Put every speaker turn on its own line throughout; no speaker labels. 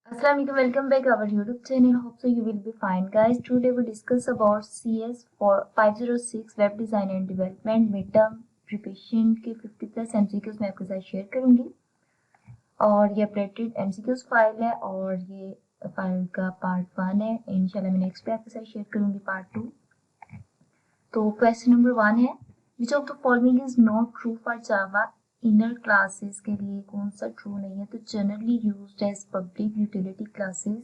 Assalamualaikum, welcome back our YouTube channel. Hope so you will be fine, guys. Today we discuss about CS for 506 web design and development mid term preparation के 50+ MCQs मैं आपके साथ share करूंगी और ये updated MCQs file है और ये फाइल का पार्ट 1 है। इंशाल्लाह मैं नेक्स्ट पे आपके साथ शेयर करूंगी पार्ट 2। तो क्वेश्चन नंबर 1 है, which of the following is not true for Java inner classes के लिए कौन सा ट्रू नहीं है? तो generally used as public utility classes,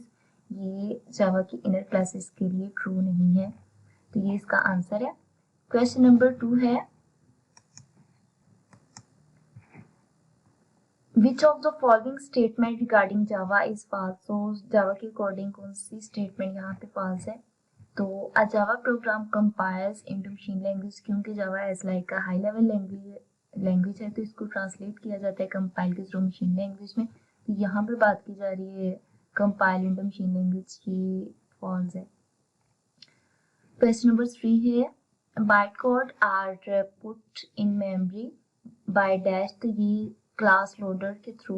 ये जावा की इनर क्लासेस के लिए ट्रू नहीं है, तो ये इसका आंसर है। क्वेश्चन नंबर 2 है, which of the following statement regarding Java is false? तो जावा के अकॉर्डिंग कौन सी स्टेटमेंट यहाँ पे फॉल्स है? तो a Java program compiles into machine language, क्योंकि Java as like a high level language है तो इसको ट्रांसलेट किया जाता है कंपाइल के थ्रू मशीन लैंग्वेज में। तो यहाँ पे बात की जा रही है कंपाइल इनटू मशीन लैंग्वेज की, फॉल्स है। क्वेश्चन नंबर 3 है, byte code are put in memory by dash, तो ये क्लास लोडर के थ्रू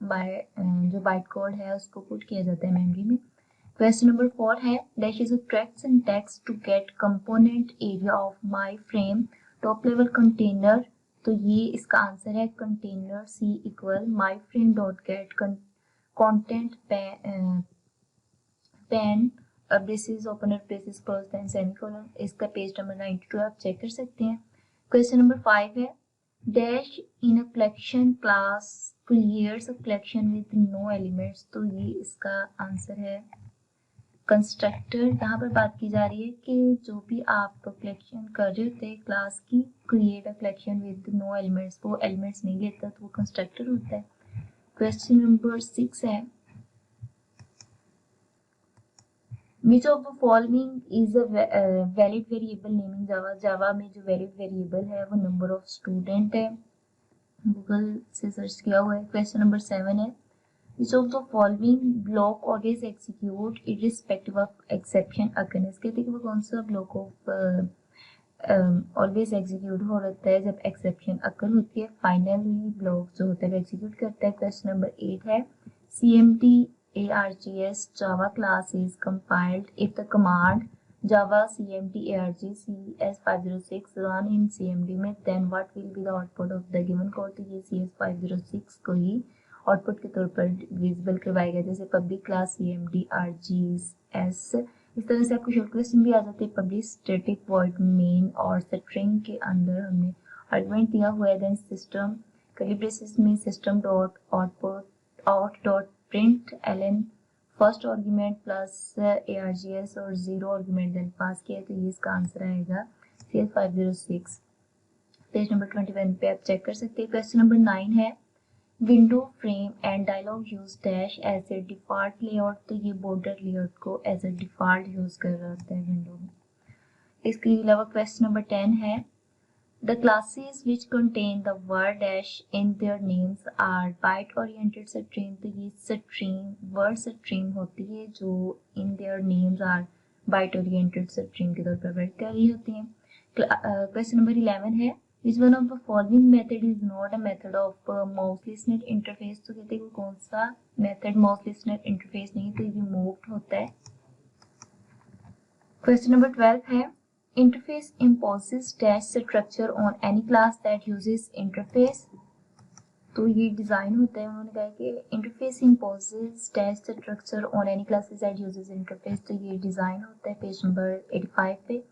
बाय जो बाइट कोड है उसको पुट किया जाता है मेमोरी में। क्वेश्चन नंबर 4 है, dash is a correct syntax to get component area of my frame top level container, तो ये इसका आंसर है container C equal my frame dot get content pane braces opener braces close then semicolon. इसका page number 92 आप check कर सकते हैं। Question number 5 है, dash in a collection class creates a collection with no elements, तो ये इसका answer है कंस्ट्रक्टर। यहाँ पर बात की जा रही है कि जो भी आप कलेक्शन कर रहे होते हैं क्लास की, create a collection with no elements, वो एलिमेंट्स नहीं लेता तो वो कंस्ट्रक्टर होता है। क्वेश्चन नंबर 6 है, which of the following is a valid variable naming Java? Java में जो वैलिड वेरिएबल है वो नंबर ऑफ स्टूडेंट है, गूगल से सर्च किया हुआ है। क्वेश्चन नंबर 7 है, which of the following block always execute irrespective of exception occurrence? कहते हैं कि वो कौन सा ब्लॉक ऑफ ऑलवेज एग्जीक्यूट हो रहा है जब एक्सेप्शन अकर होती है? फाइनली ब्लॉक जो होता है वो एग्जीक्यूट करता है। क्वेश्चन नंबर 8 है, CMD ARGS Java class is compiled if the command Java CMD ARG CS506 run in CMD में, then what will be the output of the given code? तो ये CS506 को ही आउटपुट के तौर पर विजिबल करवाएगा, जैसे पब्लिक क्लास CMD RGS। इस तरह से आपको शॉर्ट क्वेश्चन भी आ जाते हैं। पब्लिक स्टैटिक वॉइड मेन और स्ट्रिंग के अंदर हमने आर्गुमेंट दिया हुआ है, देन सिस्टम कर्ली ब्रेसेस में system dot output out dot print LN first argument plus ARGS और 0 आर्गुमेंट देन पास किया, तो ये इसका आंसर आएगा CS506। पेज नंबर 21 पे आप चेक कर सकते हैं। क्वेश्चन नंबर 9 है, window frame and dialog use dash as a default layout, तो ये बॉर्डर लेआउट को एज ए डिफॉल्ट यूज कर रहा होता है विंडो में। इसके अलावा क्वेश्चन नंबर 10 है, the classes which contain the word dash in their names are byte oriented string, तो ये स्ट्रिंग वर्ड स्ट्रिंग होती है जो in their names are byte oriented string के तौर पर वर्क कर रही होती है। क्वेश्चन नंबर 11 है, which one of the following method is not a method of mouse listener interface? तो कहते हैं कि कौन सा मेथड माउस लिसनर इंटरफेस नहीं, तो ये मूव्ड होता है। क्वेश्चन नंबर 12 है, interface imposes dash structure on any class that uses interface, तो ये डिजाइन होता है। उन्होंने कहा कि interface imposes dash structure on any classes that uses interface, तो ये डिजाइन होता है। पेज नंबर 85 पे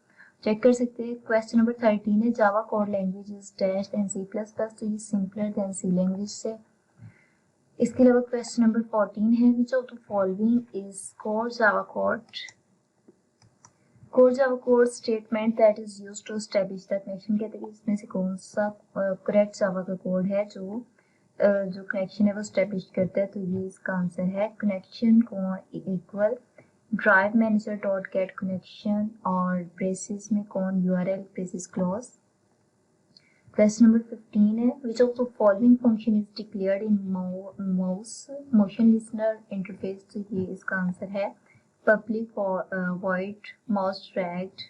चेक कर सकते हैं। क्वेश्चन नंबर 13 है, Java code language is dash than C++, तो ये सिंपलर देन सी लैंग्वेज से। इसके अलावा क्वेश्चन नंबर 14 है, which of the following is core Java code statement that is used to establish the connection? कहते हैं कि इसमें से कौन सा करेक्ट जावा का कोड है जो कनेक्शन है वो एस्टैब्लिश करता है? तो ये इसका आंसर है कनेक्शन को equal drive manager dot get connection और ब्रेसेस में कौन URL braces close. Question number 15 है, which of the following function is declared in mouse motion listener interface? तो ये इसका आंसर है public void mouse dragged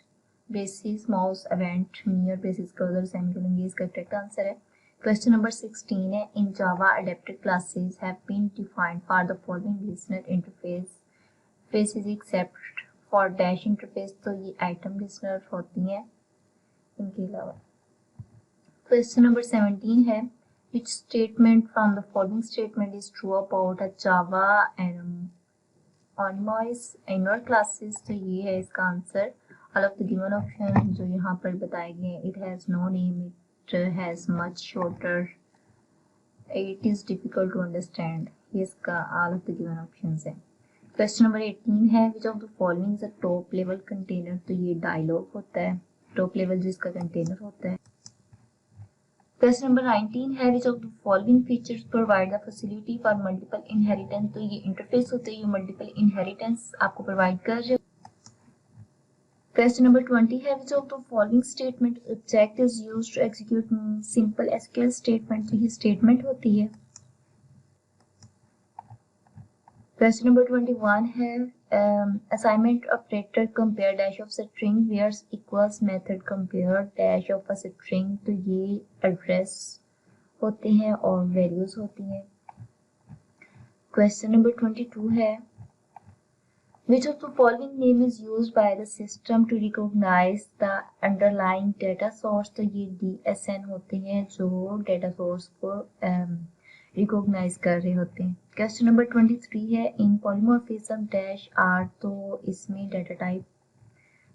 braces mouse event near braces closer semicolon, ये इसका करेक्ट आंसर है। Question number 16 है, in Java adapted classes have been defined for the following listener interface faces except for dash interface. तो ये item listener होती हैं इनके अलावा। क्वेश्चन नंबर 17 है, which statement from the following statement is true about a Java anonymous inner classes। तो ये है इसका answer. All of the given option जो यहाँ पर बताए गए हैं, it has no name, it has much shorter, it is difficult to understand, ये इसका all of the given options है। क्वेश्चन नंबर 18 है, which of the following is a top level container। तो ये डायलॉग होता है, टॉप लेवल जिसका container होता है। क्वेश्चन नंबर 19 है, which of the following features provide the facility for multiple inheritance। तो ये इंटरफेस होते हैं, ये मल्टीपल इनहेरिटेंस आपको प्रोवाइड कर रहे हैं। क्वेश्चन नंबर 20 है, which of the following statement object is used to execute simple SQL statement। तो ये स्टेटमेंट होती है। क्वेश्चन नंबर 21 है, assignment operator compare dash of string whereas equals method compare dash of a string. तो ये address होते हैं और वैल्यूज होती हैं। क्वेश्चन नंबर 22 है, which of the following name is used by the system to recognize the underlying data source। तो ये DSN होते हैं जो डेटा सोर्स को रिकॉग्नाइज कर रहे होते हैं। क्वेश्चन नंबर 23 है, इन पॉलीमॉर्फिज्म डैश आर। तो इसमें डेटा टाइप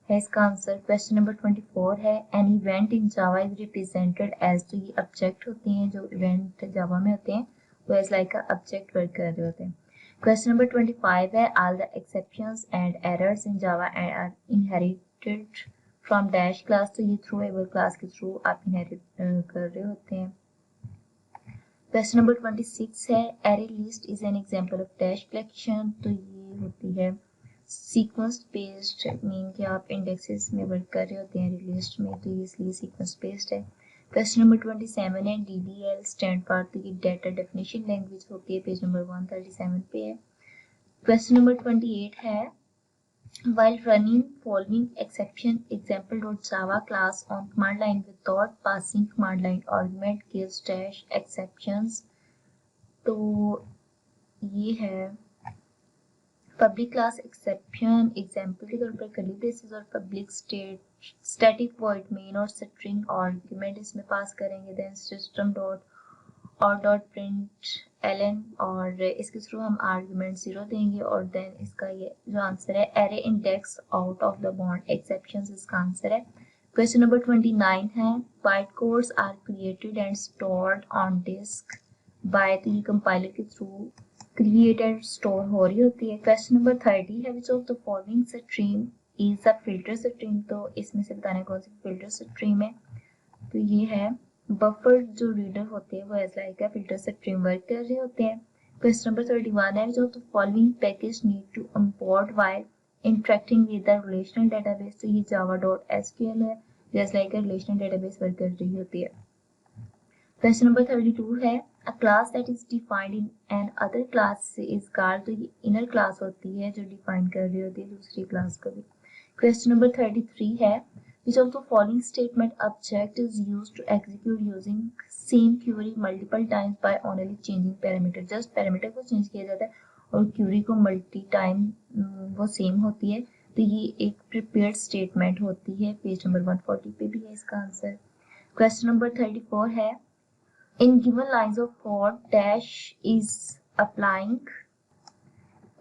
है इसका आंसर। क्वेश्चन नंबर 24 है, an event in Java is represented as. तो ये ऑब्जेक्ट होते हैं जो इवेंट जावा में होते हैं, वो एज लाइक ऑब्जेक्ट वर्क कर रहे होते हैं। क्वेश्चन नंबर 25 है, all the exceptions and errors in Java are inherited from dash class. तो ये थ्रू एबल क्लास के थ्रू आप इनहेरिट कर रहे होते हैं। क्वेश्चन नंबर 26 है, array list is an example of dash collection. तो ये होती है सीक्वेंस बेस्ड, मीन कि आप इंडेक्सेस में वर्क कर रहे होते हैं एरे लिस्ट में, तो ये इसलिए सीक्वेंस बेस्ड है। क्वेश्चन नंबर 27 है, DDL स्टैंड फॉर। तो ये डाटा डेफिनेशन लैंग्वेज होती है, पेज नंबर 137 पे है। क्वेश्चन नंबर 28 है, while running following exception example.java class on command line without passing command line argument gives dash exceptions। तो ये है पब्लिक क्लास एक्सेप्शन एग्जाम्पल के तौर पर कर्ली ब्रेसेस और पब्लिक स्टैटिक वॉइड मेन और स्ट्रिंग आर्गुमेंट इसमें पास करेंगे। देन सिस्टम डॉट और डॉट प्रिंट एलन और इसके थ्रू हम आर्गुमेंट 0 देंगे। और देन इसका ये जो आंसर है, array index out of the bound exceptions इसका आंसर है। क्वेश्चन नंबर 29 है, byte codes are created and stored on disk by. तो ये कंपाइलर के थ्रू क्रिएटेड स्टोर हो रही होती है। क्वेश्चन नंबर 30 है, which of the following stream is a filter stream. तो इसमें से बताना कौन सी फिल्टर स्ट्रीम है। तो ये है बफर जो रीडर होते हैं वो ऐसा लाइक फिल्टर स्ट्रीम वर्क कर रहे होते हैं। क्वेश्चन नंबर 31 है, जो the following package need to import while interacting with the relational database. तो ये java.sql है, जैसे लाइक रिलेशनल डेटाबेस वर्क कर रही होती है। क्वेश्चन नंबर 32 है, अ class that is defined in an other class is called. तो ये इनर क्लास होती है जो डिफाइन कर रही होती है दूसरी क्लास को भी। क्वेश्चन नंबर 33 है, which of the following statement object is used to execute using same query multiple times by only changing parameter। Just parameter को चेंज किया जाता है और क्यूरी को मल्टी टाइम वो सेम होती है। तो ये एक प्रिपेयर्ड स्टेटमेंट होती है, पेज नंबर 140 पे भी है इसका आंसर। क्वेश्चन नंबर 34 है, in given lines of code dash is applying.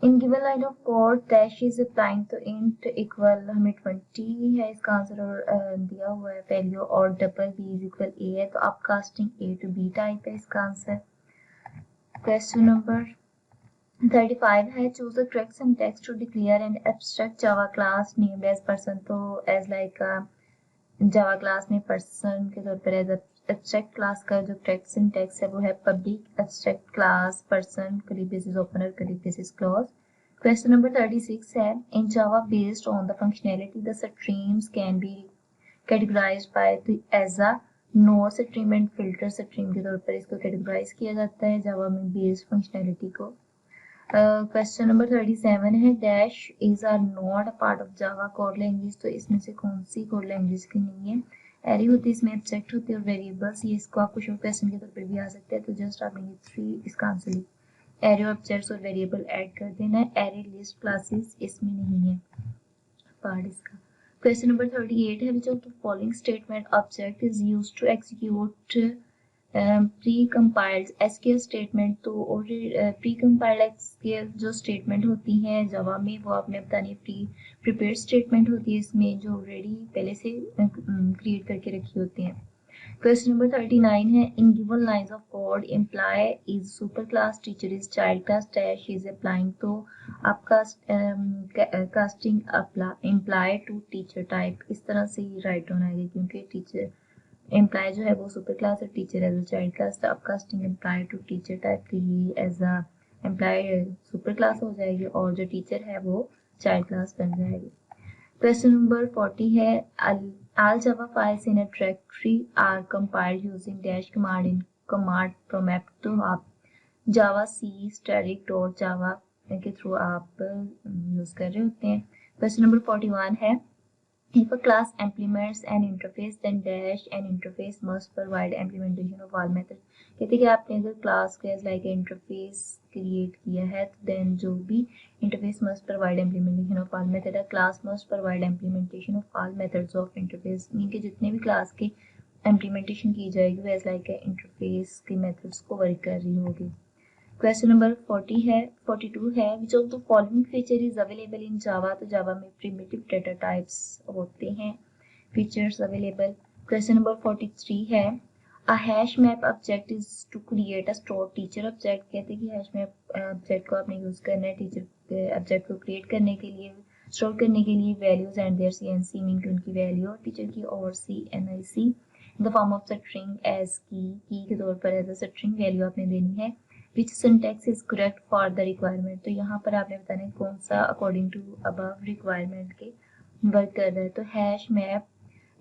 In given line of code dash is applying. तो इंट इक्वल हमें 20 है इसका आंसर और दिया हुआ है वैल्यू, और double B is equal A है, तो upcasting A to B type है इसका आंसर। क्वेश्चन नंबर 35 है, choose the correct syntax to declare an abstract Java class named as person. तो एज लाइक जावा क्लास में person के तौर पर एज एब्स्ट्रैक्ट क्लास का जो करेक्ट सिंटैक्स है वो है public abstract class person curly braces opener curly braces close. Question number 36 है, in Java based on the functionality the streams can be categorised by as a no stream and filter stream के तौर पर इसको categorise किया जाता है Java में based functionality को। क्वेश्चन नंबर 37 है, dash is or not a part of Java code language. तो इसमें से कौन सी कोड लैंग्वेज की नहीं है, एरे होती है, इसमें ऑब्जेक्ट होते हैं और वेरिएबल्स, ये इसको आपको शॉर्ट क्वेश्चन के तौर पर भी आ सकता है। तो जस्ट आपने ये 3 इसका आंसर लिख, एरे ऑब्जेक्ट्स और वेरिएबल ऐड कर देना है। एरे लिस्ट क्लासेस इसमें नहीं है पार्ट इसका। क्वेश्चन नंबर 38 है, which of the following statement object is used to execute precompiled SQL statement. तो प्री कंपाइल्ड एसक्यूएल जो स्टेटमेंट होती हैं जावा में, वो आपने बतानी प्रीपेयर्ड स्टेटमेंट होती है, इसमें जो ऑलरेडी पहले से क्रिएट करके रखी होती हैं। क्वेश्चन नंबर 39 है, in given lines of code employee is super class, teacher is child class, dash is applying. तो आपका casting employee to teacher type, इस तरह से ही राइट होना है, क्योंकि टीचर एम्प्लॉय जो है वो सुपर क्लास और teacher as a child class. तो upcasting employ to teacher type की ही as a employ super class हो जाएगी और जो टीचर है वो चाइल्ड क्लास बन जाएगी। क्वेश्चन नंबर 40 है, all Java files in a directory are compiled using dash command in command prompt। तो आप जावा सी स्टैटिक डॉट जावा के थ्रू आप यूज कर रहे होते हैं। क्वेश्चन नंबर 41 है, if a class implements an interface then dash an interface must provide implementation of all methods। कहते हैं कि आपने अगर क्लास को एज लाइक इंटरफेस क्रिएट किया है तो देन जो भी interface must provide implementation of all method है, class must provide implementation of all methods of interface, mean के जितने भी क्लास की इम्प्लीमेंटेशन की जाएगी वो एज लाइक इंटरफेस के मेथड्स को वर्क कर रही होगी। क्वेश्चन नंबर 42 है, which of the following feature is available in Java. तो जावा में प्रिमिटिव डेटा टाइप्स होते हैं, फीचर्स अवेलेबल। क्वेश्चन नंबर 43 है, a hash map object is to create a store teacher object. कहते हैं कि हैश मैप ऑब्जेक्ट को आपने यूज करना है टीचर ऑब्जेक्ट को क्रिएट करने के लिए, स्टोर करने के लिए values and their CNC, mean की उनकी वैल्यू और टीचर की और CNIC in the form of string as key के तौर पर एज अ स्ट्रिंग वैल्यू आपने देनी है। Which syntax is correct for the requirement. तो यहाँ पर आपने बताना है कौन सा अकॉर्डिंग टू अबव रिक्वायरमेंट के वर्क कर रहा है। तो hash map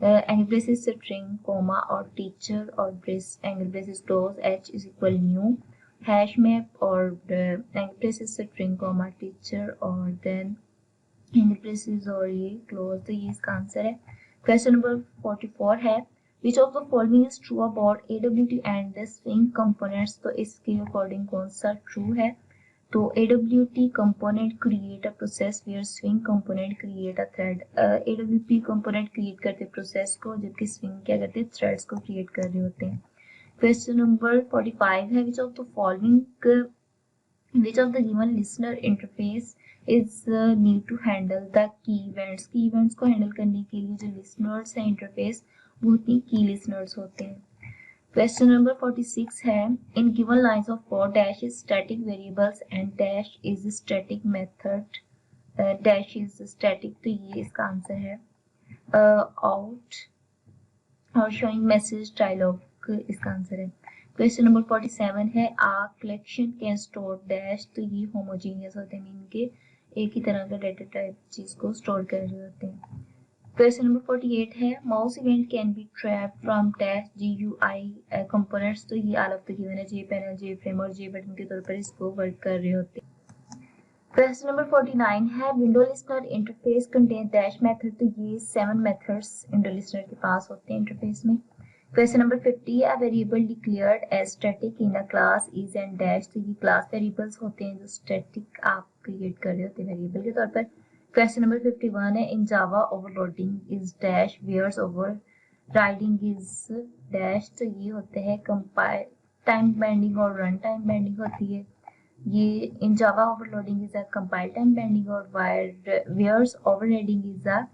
angle braces string comma और टीचर और brace angle braces close H is equal new, hash map और angle braces string comma teacher और देन एंगल ब्रेसेस और ये क्लोज। तो ये इसका आंसर है। क्वेश्चन नंबर 44 है, Which of the following is true about AWT and the swing components। तो इसके अकॉर्डिंग कौन सा ट्रू है। तो AWT component create a process where swing component create a thread। AWT component create करते process को, जबकि swing क्या करते थ्रेड्स को क्रिएट कर रहे होते हैं। क्वेश्चन नंबर 45 है, which of the given listener interface is need to handle the key events। की इवेंट्स को हैंडल करने के लिए जो लिसनर्स है इंटरफेस वो होती है की लिसनर्स होते हैं। क्वेश्चन नंबर 46 है, in given lines of code dash is static variables and dash is static method, dash is static. तो ये इसका आंसर है। आउट और शोइंग मैसेज डायलॉग इसका आंसर है। क्वेश्चन नंबर 47 है, a collection can store dash. तो ये होमोजीनियस होते हैं, मीन के एक ही तरह का डेटा टाइप चीज को स्टोर कर रहे होते हैं। क्वेश्चन नंबर 48 है, mouse event can be trap from dash GUI components. तो ये ऑल ऑफ द गिवन है, जे पैनल, जे फ्रेम और जे बटन के तौर पर इसको वर्क कर रहे होते हैं। क्वेश्चन नंबर 49 है, window listener interface contain dash method. तो ये 7 मेथड्स विंडो लिस्नर के पास होते हैं इंटरफेस में। क्वेश्चन नंबर 50 है, variable declared as static in a class is and dash. तो ये क्लास वेरिएबल्स होते हैं जो स्टैटिक आप क्रिएट कर रहे होते हैं वेरिएबल के तौर पर। क्वेश्चन नंबर 51 है, in Java overloading is dash whereas overriding is dash. तो ये होते हैं कंपाइल टाइम बेंडिंग और रन टाइम बेंडिंग होती है। ये in Java overloading is a compile time binding और whereas overriding is a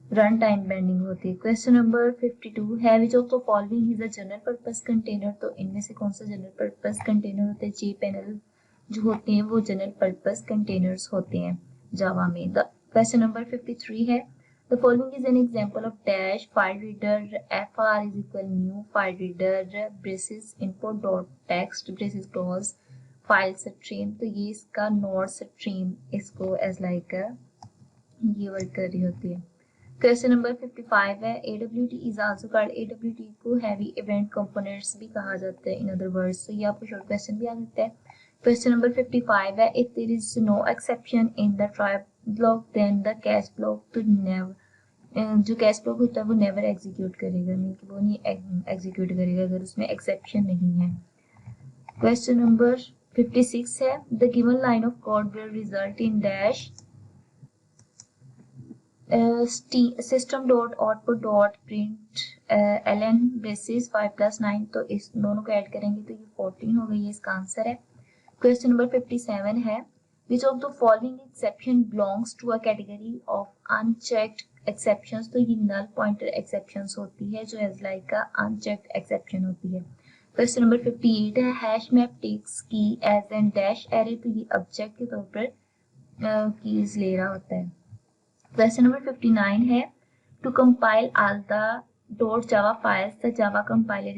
run time binding होती है। क्वेश्चन नंबर 52 है, which of the following is a general purpose container. तो इनमें से कौन सा जनरल पर्पस कंटेनर होता है। जे पैनल जो होते हैं वो जनरल पर्पस कंटेनर्स होते हैं जावा में। द क्वेश्चन नंबर 53 है, the following is an example of dash file reader fr is equal new file reader braces input dot text braces close file stream. तो ये इसका नोड स्ट्रीम इसको as like ये work कर रही होती है। क्वेश्चन नंबर 55 है, AWT is also called. AWT को हैवी इवेंट कंपोनेंट्स भी कहा जाता है इन अदर वर्ड्स। तो ये आपको शॉर्ट क्वेश्चन भी आ सकता है। क्वेश्चन नंबर 55 है, if there is no exception in the try block then the catch block. तो नेवर जो कैच ब्लॉक होता है वो नेवर एग्जीक्यूट करेगा, मीन कि वो नहीं एग्जीक्यूट करेगा अगर उसमें एक्सेप्शन नहीं है। क्वेश्चन नंबर 56 है, the given line of code will result in dash system dot output dot print ln basis 5+9, तो इस दोनों को ऐड करेंगे तो ये 14 हो गई है, इसका आंसर है। क्वेश्चन नंबर 57 है, which of the following exception belongs to a category of unchecked exceptions, तो ये नल पॉइंटर एक्सेप्शंस होती है जो एज लाइक का अनचेक्ड एक्सेप्शन होती है। क्वेश्चन नंबर 58 है, hash map takes key as an dash array, तो ये ऑब्जेक्ट के तौर पर कीज ले रहा होता है। Question number 59 है, to compile all the .java files, the Java compiler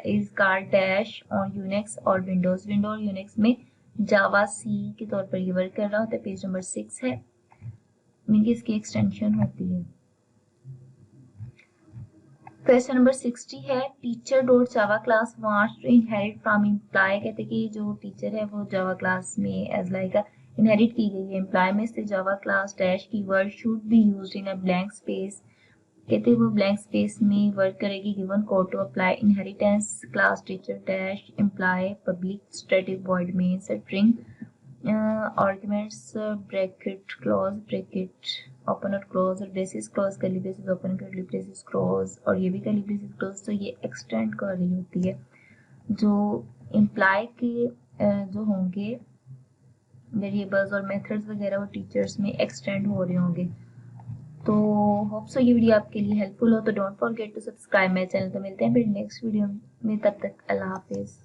is called dash on Unix और Windows और Unix में Java C के तौर पर ये वर्क कर रहा होता है। पेज नंबर 6 है, मीन इसकी एक्सटेंशन होती है। क्वेश्चन नंबर 60 है, teacher dot Java class wants to inherit from employee, कहते हैं कि जो टीचर है वो जावा क्लास में एज लाइक इनहेरिट की गई है एम्प्लॉय में से। Java class dash keyword should be used in a blank space, कहते हैं वो ब्लैंक स्पेस में वर्क करेगी। Given code to apply inheritance class teacher dash employee public static void main string arguments bracket close bracket open और close और braces close करली braces open करली braces close और ये भी करली ब्रेसिस क्लोज, तो ये एक्सटेंड कर रही होती है। जो इम्प्लाई के जो होंगे वेरिएबल्स और मेथड्स वगैरह वो टीचर्स में एक्सटेंड हो रहे होंगे। तो होप सो ये वीडियो आपके लिए हेल्पफुल हो, तो don't forget to subscribe my channel. तो मिलते हैं फिर नेक्स्ट वीडियो में, तब तक अल्लाह हाफिज़।